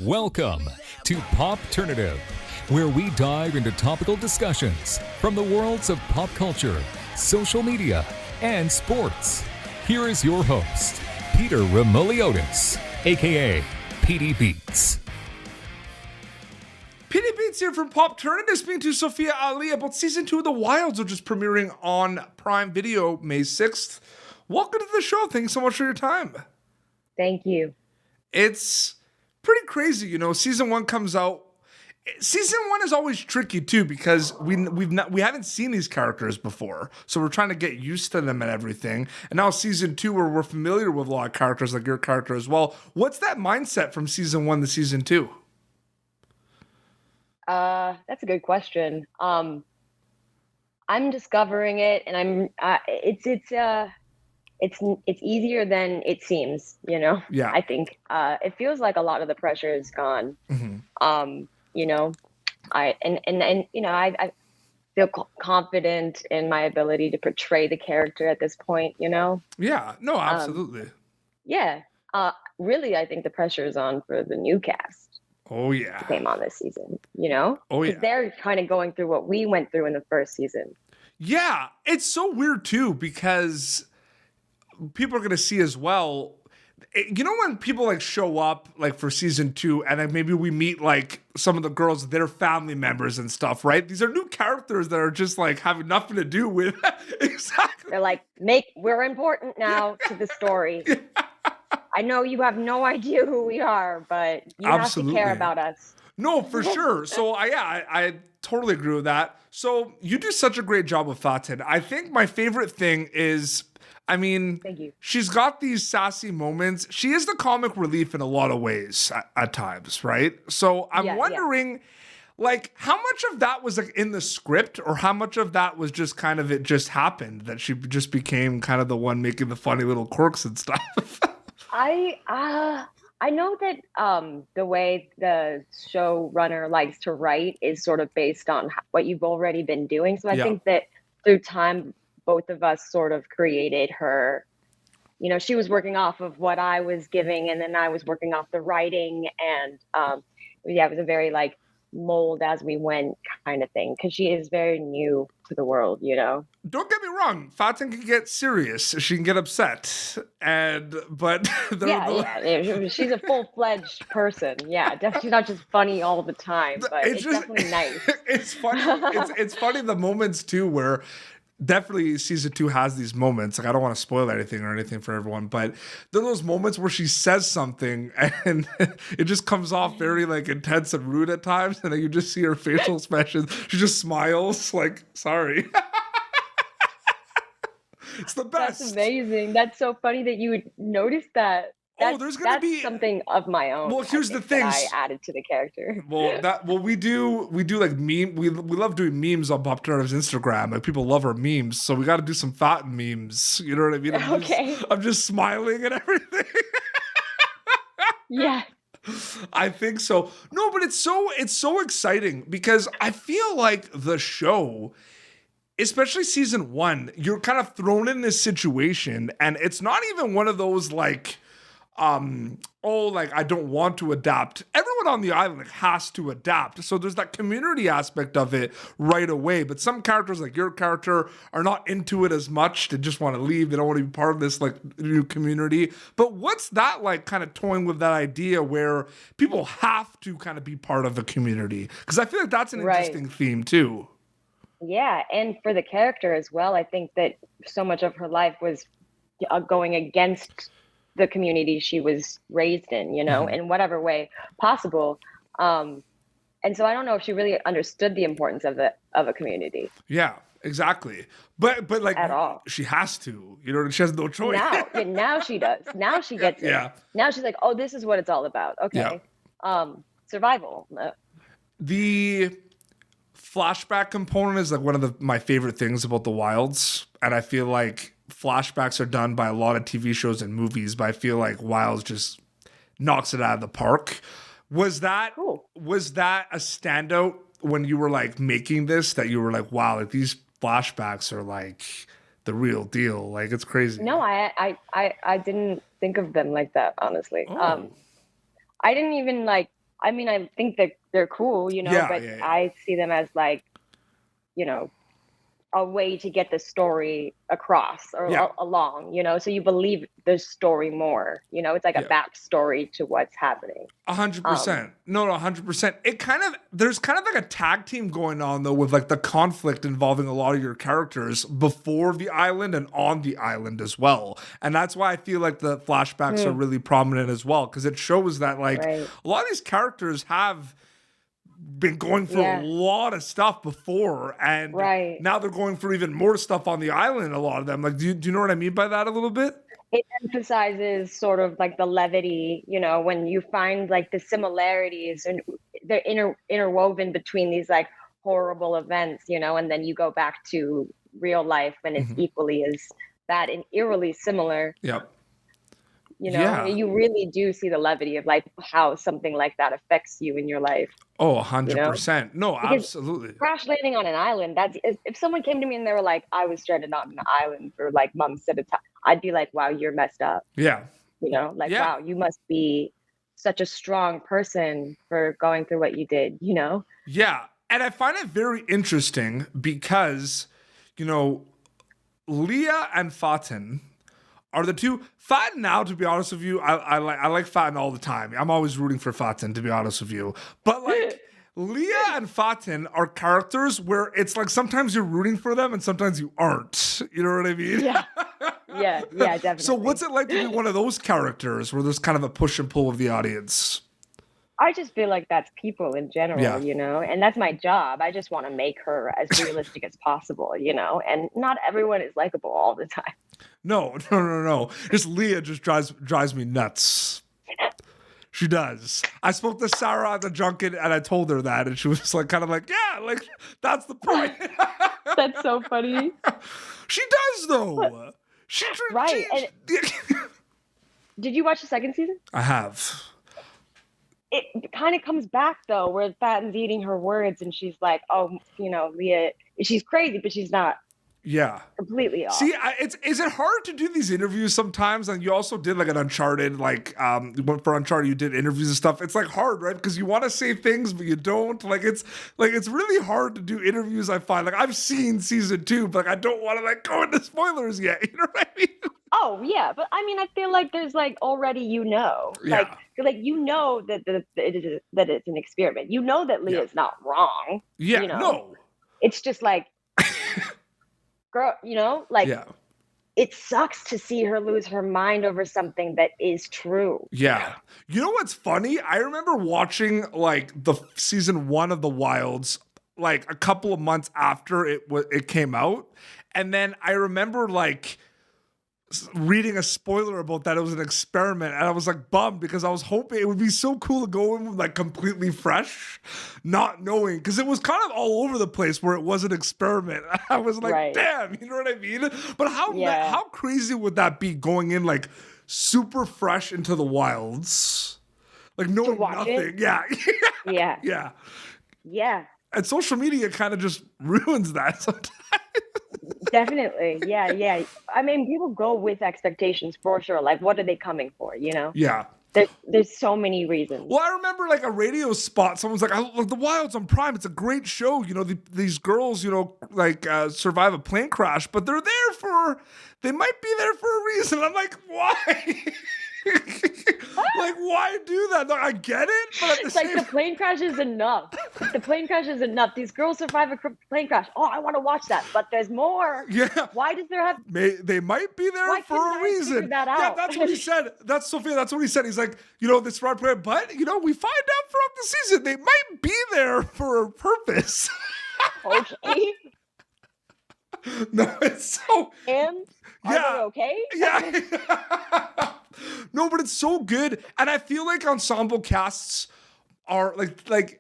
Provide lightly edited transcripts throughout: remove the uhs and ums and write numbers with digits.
Welcome to Popternative, where we dive into topical discussions from the worlds of pop culture, social media, and sports. Here is your host, Peter Remoliotis, aka PD Beats. PD Beats here from Popternative, speaking to Sophia Ali about Season 2 of The Wilds, which is premiering on Prime Video May 6th. Welcome to the show. Thanks so much for your time. Thank you. It's pretty crazy, you know. Season 1 comes out. Season 1 is always tricky too because we haven't seen these characters before, so we're trying to get used to them and everything. And now Season 2, where we're familiar with a lot of characters, like your character as well. What's that mindset from Season 1 to Season 2? That's a good question. I'm discovering it, and it's easier than it seems, you know. Yeah. I think it feels like a lot of the pressure is gone. Mm-hmm. You know, I feel confident in my ability to portray the character at this point, you know. Yeah. No, absolutely. Yeah. Really, I think the pressure is on for the new cast. Oh yeah. Who came on this season, you know? Oh yeah. They're kind of going through what we went through in the first season. Yeah, it's so weird too because people are going to see as well. You know when people like show up like for Season 2 and then maybe we meet like some of the girls, their family members and stuff, right? These are new characters that are just like having nothing to do with exactly. They're like, we're important now to the story. Yeah. I know you have no idea who we are, but you Absolutely. have to care about us. No, for sure. So I totally agree with that. So you do such a great job with Fatin. I think my favorite thing is, I mean, thank you. She's got these sassy moments. She is the comic relief in a lot of ways at times, right? So I'm wondering, like, how much of that was like in the script, or how much of that was just kind of it just happened that she just became kind of the one making the funny little quirks and stuff. I know that the way the showrunner likes to write is sort of based on what you've already been doing. So I think that through time, both of us sort of created her. You know, she was working off of what I was giving, and then I was working off the writing. And it was a very like mold as we went kind of thing, because she is very new to the world, you know. Don't get me wrong, Fatin can get serious. She can get upset, but she's a full-fledged person. Yeah, she's not just funny all the time, but it's definitely nice. It's funny. It's funny the moments too where. Definitely Season 2 has these moments. Like, I don't want to spoil anything for everyone, but there are those moments where she says something and it just comes off very like intense and rude at times, and then you just see her facial expressions. She just smiles like, sorry. It's the best. That's amazing. That's so funny that you would notice that. There's gonna be something of my own. Well, here's the thing. I added to the character. We do like meme. We love doing memes on Popternative's Instagram. Like, people love our memes, so we got to do some Fatin memes. You know what I mean? I'm just smiling and everything. Yeah. I think so. No, but it's so exciting because I feel like the show, especially Season 1, you're kind of thrown in this situation, and it's not even one of those like. Like, I don't want to adapt. Everyone on the island has to adapt. So there's that community aspect of it right away. But some characters, like your character, are not into it as much. They just want to leave. They don't want to be part of this like new community. But what's that like, kind of toying with that idea where people have to kind of be part of a community? Because I feel like that's an interesting theme too. Yeah, and for the character as well, I think that so much of her life was going against the community she was raised in, you know, in whatever way possible. And so I don't know if she really understood the importance of a community. Yeah, exactly. But like at all. She has to, you know, she has no choice. Now she does. Now she gets it. Yeah. Now she's like, oh, this is what it's all about. Okay. Yeah. Survival. The flashback component is like one of my favorite things about the Wilds. And I feel like flashbacks are done by a lot of TV shows and movies, but I feel like Wilds just knocks it out of the park. Was that a standout when you were like making this, that you were like, wow, like these flashbacks are like the real deal? Like, it's crazy. No, I didn't think of them like that, honestly. I didn't even like I mean, I think that they're cool, Yeah, but yeah, yeah. I see them as like, you know, a way to get the story across or Yeah. along, so you believe the story more, it's like a Yeah. backstory to what's happening. 100%. No, 100%. There's kind of like a tag team going on though with like the conflict involving a lot of your characters before the island and on the island as well. And that's why I feel like the flashbacks are really prominent as well, because it shows that like Right. a lot of these characters have been going through a lot of stuff before, and Right. now they're going through even more stuff on the island, a lot of them. Like, do you know what I mean by that a little bit? It emphasizes sort of like the levity, when you find like the similarities and they're interwoven between these like horrible events, and then you go back to real life when it's equally as bad and eerily similar. Yep. Yeah. You really do see the levity of like how something like that affects you in your life. Oh, 100%. No, Because absolutely. crash landing on an island, that's if someone came to me and they were like, I was stranded on an island for like months at a time, I'd be like, wow, you're messed up. Yeah. Wow, you must be such a strong person for going through what you did, Yeah. And I find it very interesting because, Leah and Fatin are the two. Fatin now, to be honest with you, I like Fatin all the time. I'm always rooting for Fatin, to be honest with you. But like Leah and Fatin are characters where it's like sometimes you're rooting for them and sometimes you aren't. You know what I mean? Yeah, definitely. So what's it like to be one of those characters where there's kind of a push and pull of the audience? I just feel like that's people in general, and that's my job. I just want to make her as realistic as possible, and not everyone is likable all the time. No. Just Leah just drives me nuts. She does. I spoke to Sarah at the junket and I told her that, and she was like, kind of like, yeah, like that's the point. That's so funny. She does though. Right. Did you watch the second season? I have. It kind of comes back though, where Fatin's eating her words, and she's like, "Oh, Leah, she's crazy, but she's not." Yeah. Completely off. See, is it hard to do these interviews sometimes? And you also did like an Uncharted, for Uncharted, you did interviews and stuff. It's like hard, right? Because you want to say things, but you don't. It's really hard to do interviews, I find. Like I've seen season 2, but I don't want to go into spoilers yet. You know what I mean? Oh yeah, but I mean, I feel like there's like already, that it's an experiment. You know that Leah's not wrong. Yeah, no. It's just like, girl, it sucks to see her lose her mind over something that is true. Yeah. You know what's funny? I remember watching the season 1 of The Wilds a couple of months after it came out, and then I remember reading a spoiler about that it was an experiment, and I was bummed because I was hoping it would be so cool to go in completely fresh, not knowing, because it was kind of all over the place where it was an experiment. I was like, right. Damn, you know what I mean? But how crazy would that be going in super fresh into the wilds, knowing nothing? Yeah. Yeah. And social media kind of just ruins that sometimes. Definitely. Yeah. I mean, people go with expectations for sure. What are they coming for, Yeah. There's so many reasons. Well, I remember a radio spot. Someone's like, The Wilds on Prime. It's a great show. These girls, survive a plane crash, but they might be there for a reason. I'm like, why? Why do that? I get it, but at the same... the plane crash is enough. The plane crash is enough. These girls survive a plane crash. Oh, I want to watch that, but there's more. Yeah. Why does there have... They might be there for a reason. That out? Yeah, that's what he said. That's Sophia. That's what he said. He's like, this right player, but we find out throughout the season they might be there for a purpose. Okay. No, it's so... And are they okay? Yeah. No, but it's so good. And I feel like ensemble casts are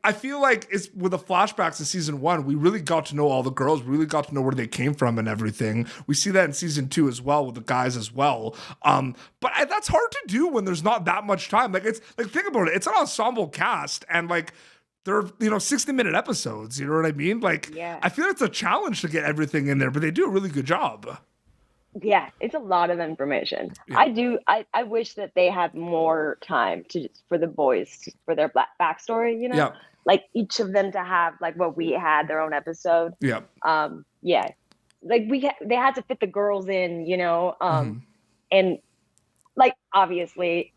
I feel like it's with the flashbacks in season 1, we really got to know all the girls, we really got to know where they came from and everything. We see that in season 2 as well with the guys as well. But that's hard to do when there's not that much time. It's think about it. It's an ensemble cast and they're 60-minute episodes. You know what I mean? I feel it's a challenge to get everything in there, but they do a really good job. Yeah, it's a lot of information. Yeah. I wish that they had more time for the boys for their backstory, Yeah. like each of them to have like what we had their own episode. Yeah. Yeah, like they had to fit the girls in, and like obviously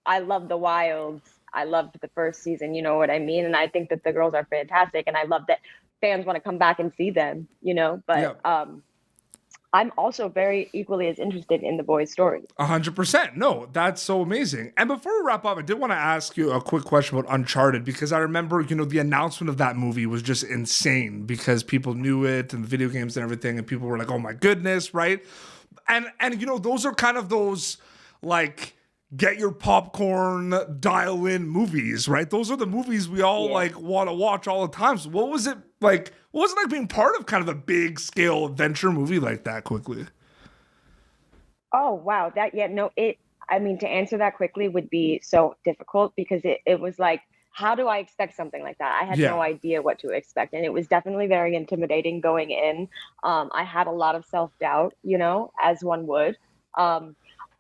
I love the Wilds. I loved the first season, you know what I mean? And I think that the girls are fantastic, and I love that fans want to come back and see them, Yeah. but I'm also very equally as interested in the boys' story. 100%. No, that's so amazing. And before we wrap up, I did want to ask you a quick question about Uncharted, because I remember, the announcement of that movie was just insane because people knew it and the video games and everything, and people were like, oh my goodness, right? And those are kind of those like get your popcorn, dial in movies, right? Those are the movies we all like want to watch all the time. So what was it like? What was it like being part of kind of a big scale adventure movie like that quickly? Oh, wow. I mean, to answer that quickly would be so difficult because it was like, how do I expect something like that? I had no idea what to expect. And it was definitely very intimidating going in. I had a lot of self-doubt, as one would. And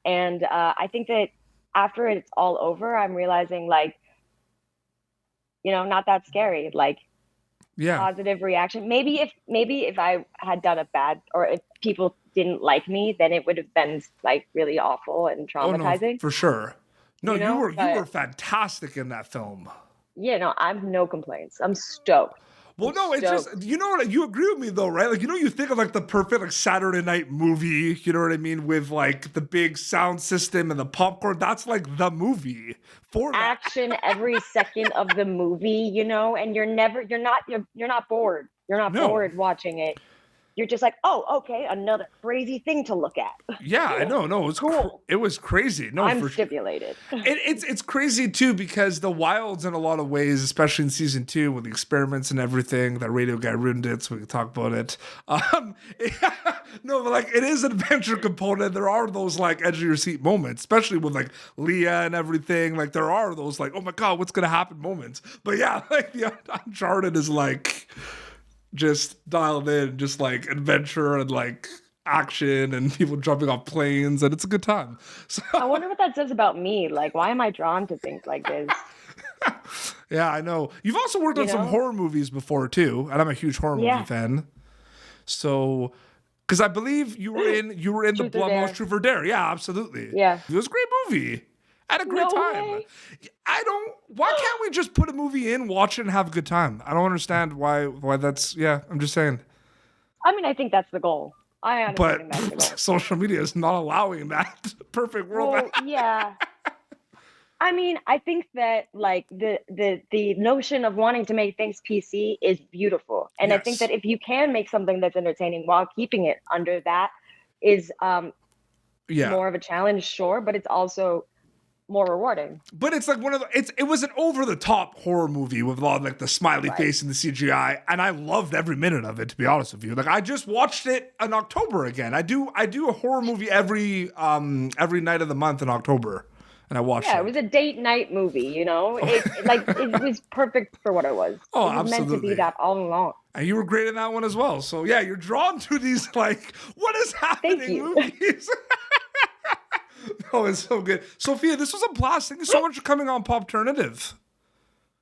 I think that after it's all over, I'm realizing like, not that scary. Like, positive reaction. Maybe if I had done a bad, or if people didn't like me, then it would have been like really awful and traumatizing. Oh, no, for sure. No, you were fantastic in that film. Yeah, no, I have no complaints. I'm stoked. Well, no, it's just, you agree with me though, right? Like, you think of like the perfect like Saturday night movie, you know what I mean? With like the big sound system and the popcorn. That's like the movie for that. Action every second of the movie, and you're not bored. You're not bored watching it. You're just like, oh, okay, another crazy thing to look at. Yeah, I know. No, it was cool. It was crazy. No, I'm stimulated. It's crazy too because the Wilds, in a lot of ways, especially in season 2 with the experiments and everything, that radio guy ruined it, so we can talk about it. No, but like it is an adventure component. There are those like edge of your seat moments, especially with like Leah and everything. Like there are those like, oh my god, what's gonna happen moments. But yeah, like the Uncharted is like just dialed in, just like adventure and like action and people jumping off planes, and it's a good time. So I wonder what that says about me. Like, why am I drawn to things like this? Yeah, I know. You've also worked on some horror movies before too, and I'm a huge horror movie fan. So, because I believe you were in the Blumhouse Truth or Dare. Yeah, absolutely. Yeah, it was a great movie. I had a great time. Way. Why can't we just put a movie in, watch it, and have a good time? I don't understand why that's, I'm just saying. I mean, I think that's the goal. I honestly think that's the goal. Social media is not allowing that perfect world. Well, yeah. I mean, I think that like the notion of wanting to make things PC is beautiful. And I think that if you can make something that's entertaining while keeping it under that is more of a challenge, sure, but it's also more rewarding. But it's like it was an over-the-top horror movie with a lot of like the smiley face and the CGI, and I loved every minute of it, to be honest with you. Like I just watched it in October again. I do a horror movie every night of the month in October, and I watched it. Yeah, it was a date night movie, It was perfect for what it was. Oh, it was absolutely. meant to be that all along. And you were great in that one as well. So yeah, you're drawn to these like what is happening movies. Oh, it's so good. Sophia, this was a blast. Thank you so much for coming on Popternative.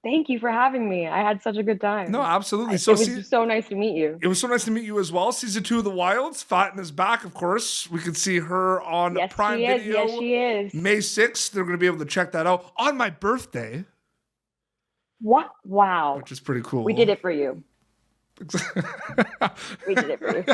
Thank you for having me. I had such a good time. No, absolutely. It was so nice to meet you. It was so nice to meet you as well. Season 2 of The Wilds, Fatten is back, of course. We can see her on Prime Video. Yes, she is. May 6th. They're going to be able to check that out on my birthday. What? Wow. Which is pretty cool. We did it for you. We did it for you.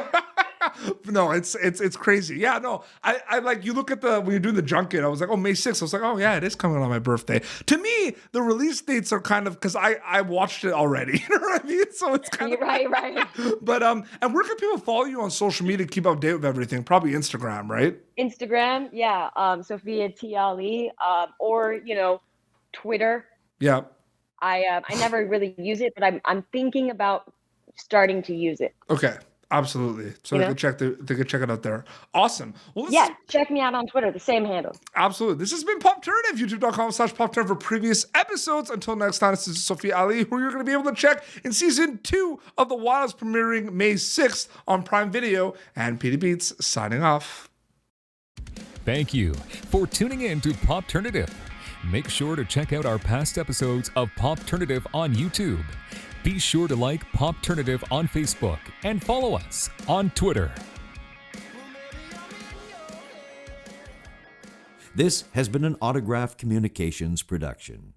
No, it's crazy. Yeah, no, I like, you look at when you're doing the junket, I was like, oh, May 6th. I was like, oh yeah, it is coming on my birthday. To me, the release dates are kind of, because I watched it already. You know what I mean? So it's kind of right. But and where can people follow you on social media to keep up to date with everything? Probably Instagram, right? Instagram, yeah. Sophia Ali, or Twitter. Yeah. I never really use it, but I'm thinking about starting to use it. Okay. Absolutely. So You they know? could check it out there. Awesome. Well, Yeah, check me out on Twitter, the same handle. absolutely. This has been Popternative, youtube.com/Popternative for previous episodes. Until next time, this is Sophia Ali, who you're going to be able to check in season 2 of The Wilds, premiering May 6th on Prime Video. And Petey Beats signing off. Thank you for tuning in to Popternative. Make sure to check out our past episodes of Popternative on YouTube. Be sure to like Popternative on Facebook and follow us on Twitter. This has been an Autograph Communications production.